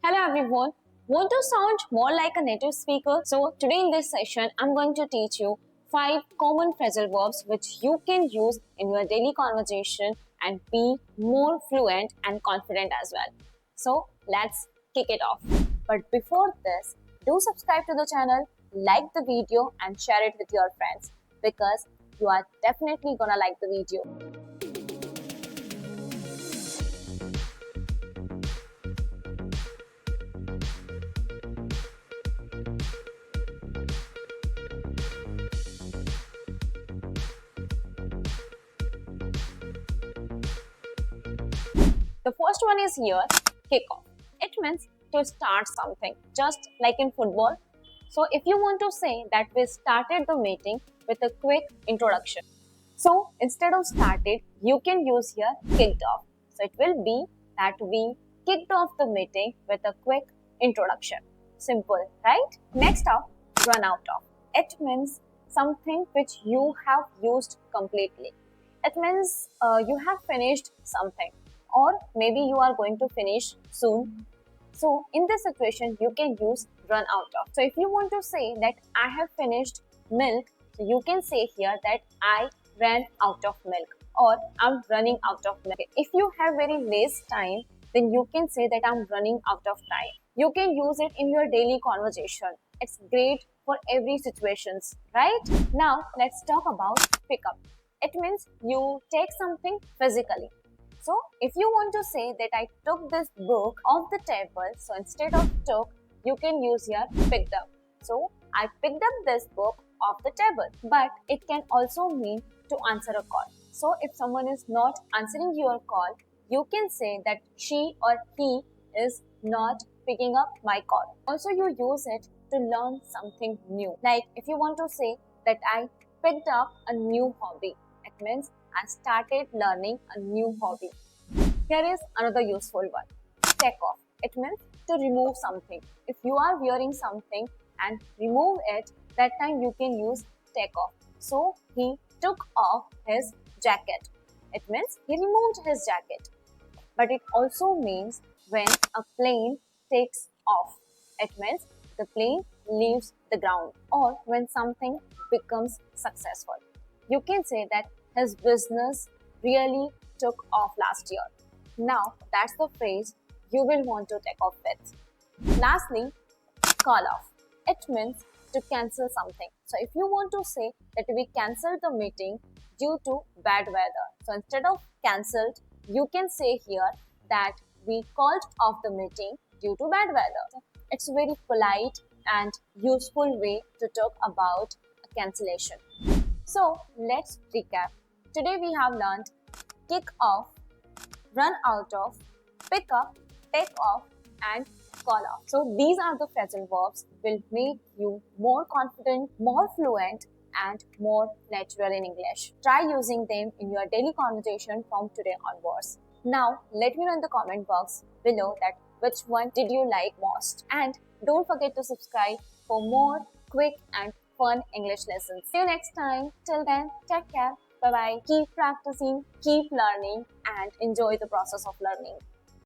Hello everyone. Want to sound more like a native speaker? So today in this session, I'm going to teach you 5 common phrasal verbs which you can use in your daily conversation and be more fluent and confident as well. So let's kick it off. But before this, do subscribe to the channel, like the video and share it with your friends because you are definitely gonna like the video. The first one is here, kick off. It means to start something, just like in football. So if you want to say that we started the meeting with a quick introduction. So instead of started, you can use here kicked off. So it will be that we kicked off the meeting with a quick introduction. Simple, right? Next up, run out of. It means something which you have used completely. It means you have finished something or maybe you are going to finish soon. So in this situation, you can use run out of. So if you want to say that I have finished milk, so you can say here that I ran out of milk or I'm running out of milk. If you have very less time, then you can say that I'm running out of time. You can use it in your daily conversation. It's great for every situations, right? Now let's talk about pick up. It means you take something physically. So if you want to say that I took this book off the table, so instead of took, you can use here picked up. So I picked up this book off the table. But it can also mean to answer a call. So if someone is not answering your call, you can say that she or he is not picking up my call. Also you use it to learn something new. Like if you want to say that I picked up a new hobby, it means I started learning a new hobby. Here is another useful one. Take off. It means to remove something. If you are wearing something and remove it, that time you can use take off. So he took off his jacket. It means he removed his jacket. But it also means when a plane takes off. It means the plane leaves the ground or when something becomes successful. You can say that his business really took off last year. Now, that's the phrase you will want to take off with. Lastly, call off. It means to cancel something. So, if you want to say that we cancelled the meeting due to bad weather, so instead of cancelled, you can say here that we called off the meeting due to bad weather. It's a very polite and useful way to talk about a cancellation. So, let's recap. Today we have learned kick off, run out of, pick up, take off and call off. So these are the phrasal verbs will make you more confident, more fluent and more natural in English. Try using them in your daily conversation from today onwards. Now let me know in the comment box below that which one did you like most. And don't forget to subscribe for more quick and fun English lessons. See you next time. Till then, take care. Bye-bye. Keep practicing, keep learning and enjoy the process of learning.